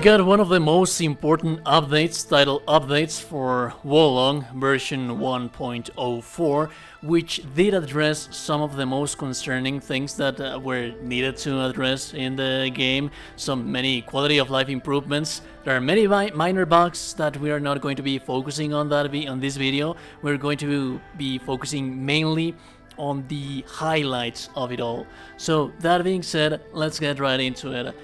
got one of the most important updates, title updates for Wolong version 1.04, which did address some of the most concerning things that were needed to address in the game. Many quality of life improvements. There are many minor bugs that we are not going to be focusing on on this video. We're going to be focusing mainly on the highlights of it all. So that being said, let's get right into it.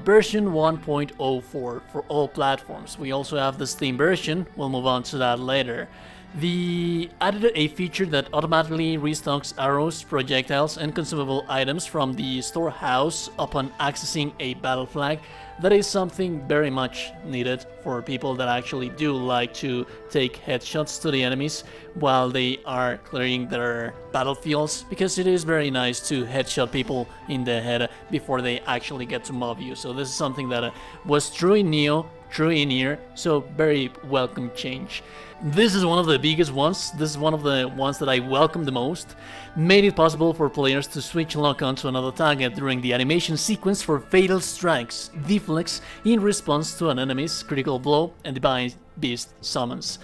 Version 1.04 for all platforms. We also have the Steam version, we'll move on to that later. They added a feature that automatically restocks arrows, projectiles, and consumable items from the storehouse upon accessing a battle flag. That is something very much needed for people that actually do like to take headshots to the enemies while they are clearing their battlefields, because it is very nice to headshot people in the head before they actually get to mob you. So this is something that was true in Neo, true in here, so very welcome change. This is one of the biggest ones. This is one of the ones that I welcome the most. Made it possible for players to switch lock-on to another target during the animation sequence for fatal strikes, deflects in response to an enemy's critical blow, and divine beast summons.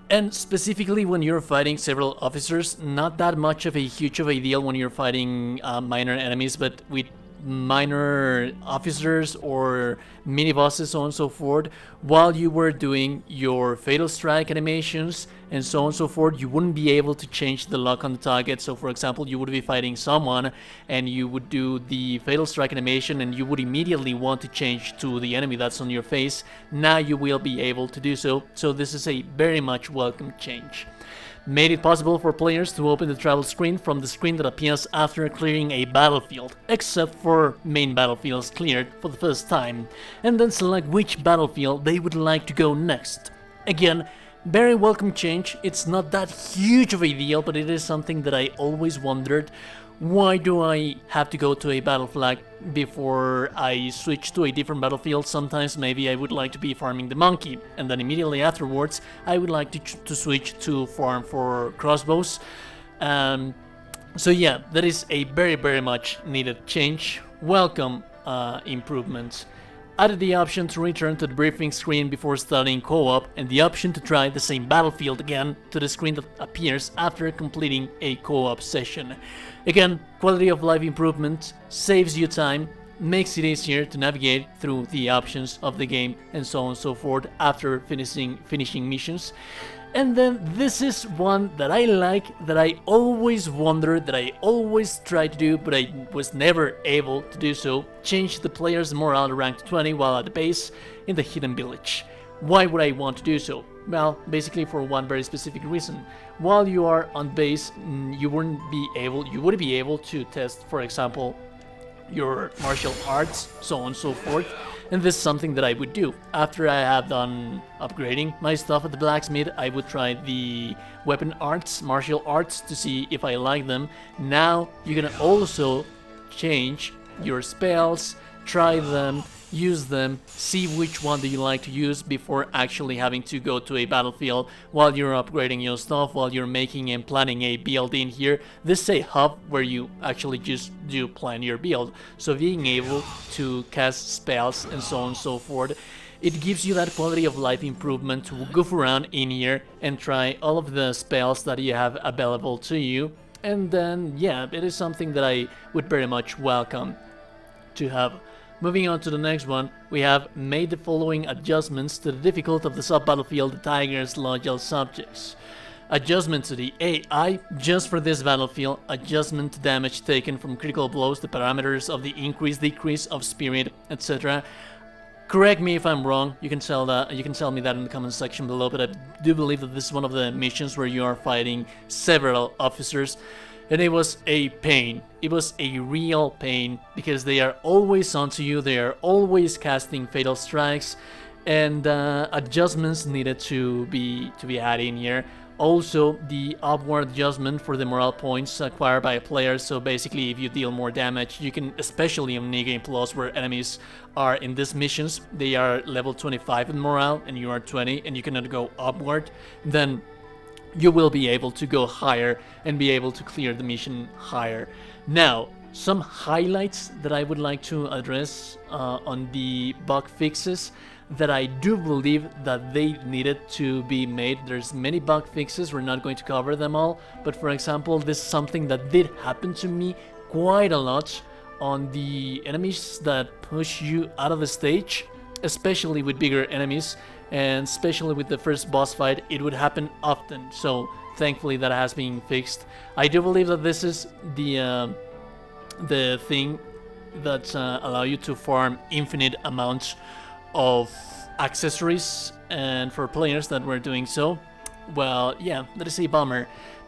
And specifically when you're fighting several officers, not that much of a huge of a deal when you're fighting minor enemies, but with minor officers or mini bosses, so on and so forth, while you were doing your fatal strike animations and so on and so forth, you wouldn't be able to change the lock on the target. So for example, you would be fighting someone and you would do the fatal strike animation and you would immediately want to change to the enemy that's on your face. Now you will be able to do so. So this is a very much welcome change. Made it possible for players to open the travel screen from the screen that appears after clearing a battlefield, except for main battlefields cleared for the first time, and then select which battlefield they would like to go next. Again, very welcome change. It's not that huge of a deal, but it is something that I always wondered. Why do I have to go to a battle flag before I switch to a different battlefield? Sometimes maybe I would like to be farming the monkey, and then immediately afterwards I would like to switch to farm for crossbows. So yeah, that is a very much needed change. Welcome improvement. Added the option to return to the briefing screen before starting co-op, and the option to try the same battlefield again to the screen that appears after completing a co-op session. Again, quality of life improvement, saves you time, makes it easier to navigate through the options of the game and so on and so forth after finishing missions. And then this is one that I like, that I always wondered, that I always tried to do, but I was never able to do so. Change the player's morale to rank 20 while at the base in the hidden village. Why would I want to do so? Well, basically for one very specific reason. While you are on base, you wouldn't be able to test, for example, your martial arts, so on and so forth. And this is something that I would do. After I have done upgrading my stuff at the blacksmith, I would try the weapon arts, martial arts, to see if I like them. Now you can also change your spells, try them, use them, see which one do you like to use before actually having to go to a battlefield while you're upgrading your stuff, while you're making and planning a build in here. This is a hub where you actually just do plan your build. So being able to cast spells and so on and so forth, it gives you that quality of life improvement to goof around in here and try all of the spells that you have available to you. And then, yeah, it is something that I would very much welcome to have. Moving on to the next one, we have made the following adjustments to the difficulty of the sub-battlefield, the Tiger's loyal subjects. Adjustment to the AI, just for this battlefield, adjustment to damage taken from critical blows, the parameters of the increase, decrease of spirit, etc. Correct me if I'm wrong, you can tell me that in the comment section below, but I do believe that this is one of the missions where you are fighting several officers. And it was a pain. It was a real pain because they are always onto you. They are always casting fatal strikes, and adjustments needed to be added in here. Also, the upward adjustment for the morale points acquired by a player. So basically, if you deal more damage, you can, especially on New Game Plus, where enemies are in these missions, they are level 25 in morale, and you are 20, and you cannot go upward. Then you will be able to go higher and be able to clear the mission higher. Now, some highlights that I would like to address on the bug fixes that I do believe that they needed to be made. There's many bug fixes, we're not going to cover them all, but for example, this is something that did happen to me quite a lot on the enemies that push you out of the stage, especially with bigger enemies, and especially with the first boss fight, it would happen often. So thankfully that has been fixed. I do believe that this is the thing that allow you to farm infinite amounts of accessories, and for players that were doing so, well, yeah, that is a bummer,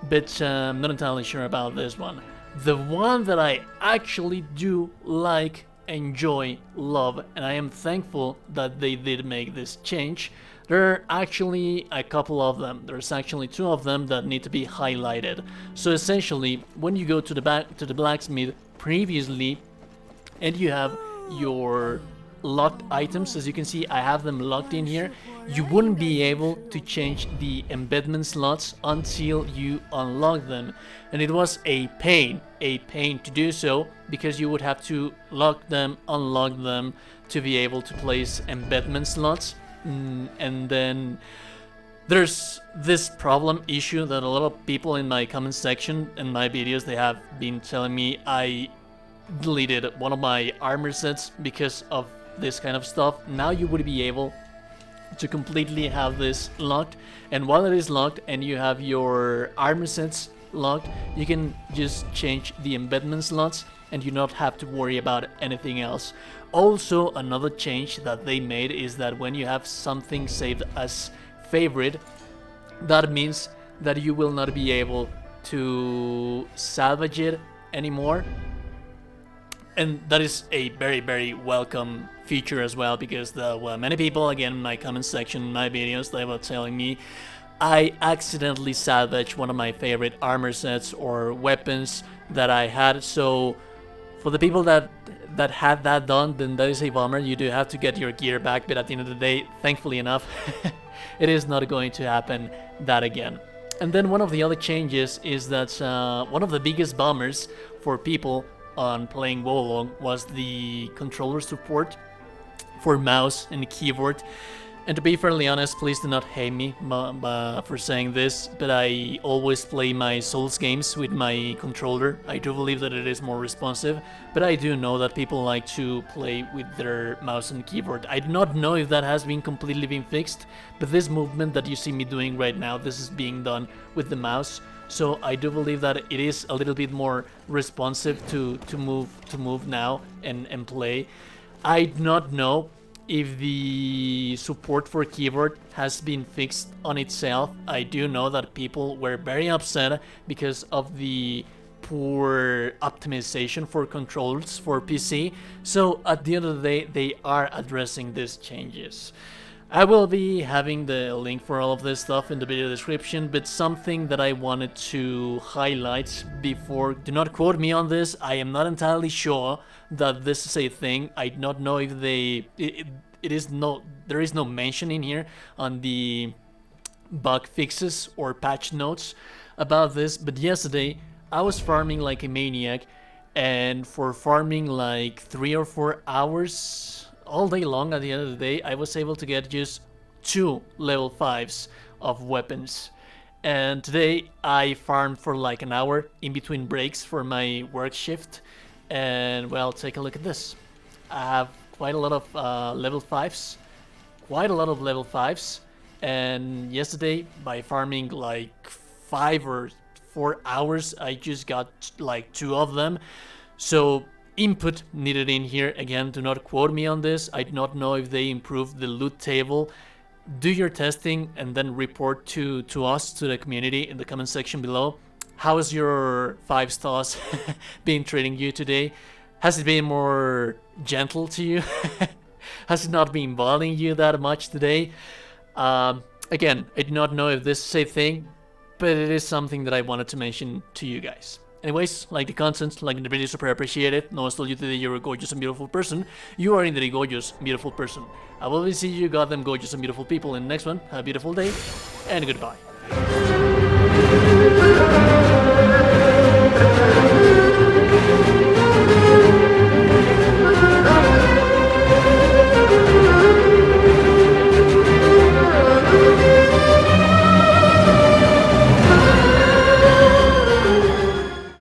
but I'm not entirely sure about this one. The one that I actually do like, enjoy, love, and I am thankful that they did make this change. There are actually a couple of them. There's actually two of them that need to be highlighted. So essentially, when you go to the blacksmith previously, and you have your locked items, as you can see, I have them locked in here, you wouldn't be able to change the embedment slots until you unlock them, and it was a pain to do so, because you would have to lock them, unlock them to be able to place embedment slots. And then there's this problem issue that a lot of people in my comment section and my videos, they have been telling me I deleted one of my armor sets because of this kind of stuff. Now you would be able to completely have this locked, and while it is locked and you have your armor sets locked, you can just change the embedment slots and you not have to worry about anything else. Also, another change that they made is that when you have something saved as favorite, that means that you will not be able to salvage it anymore. And that is a very welcome feature as well, because many people, again, in my comment section, my videos, they were telling me I accidentally salvaged one of my favorite armor sets or weapons that I had. So for the people that had that done, then that is a bummer. You do have to get your gear back, but at the end of the day, thankfully enough, it is not going to happen that again. And then one of the other changes is that one of the biggest bummers for people on playing Wolong was the controller support for mouse and keyboard. And to be fairly honest, please do not hate me for saying this, but I always play my Souls games with my controller. I do believe that it is more responsive, but I do know that people like to play with their mouse and keyboard. I do not know if that has been completely fixed, but this movement that you see me doing right now, this is being done with the mouse. So I do believe that it is a little bit more responsive to move now and play. I do not know if the support for keyboard has been fixed on itself. I do know that people were very upset because of the poor optimization for controls for PC. So at the end of the day, they are addressing these changes. I will be having the link for all of this stuff in the video description, but something that I wanted to highlight before, do not quote me on this, I am not entirely sure that this is a thing. I do not know if there is no mention in here on the bug fixes or patch notes about this, but yesterday I was farming like a maniac, and for farming like 3 or 4 hours all day long, at the end of the day, I was able to get just 2 level 5s of weapons. And today I farmed for like an hour in between breaks for my work shift, and well, take a look at this. I have quite a lot of level 5s, and yesterday by farming like 5 or 4 hours, I just got like 2 of them. So input needed in here. Again, do not quote me on this. I do not know if they improved the loot table. Do your testing and then report to us, to the community, in the comment section below. How is your 5 stars been treating you today? Has it been more gentle to you? Has it not been bothering you that much today? Again, I do not know if this is a thing, but it is something that I wanted to mention to you guys. Anyways, like the content, like the video, super appreciated. No one's told you today you're a gorgeous and beautiful person. You are indeed a gorgeous, beautiful person. I will be seeing you goddamn gorgeous and beautiful people in the next one. Have a beautiful day, and goodbye.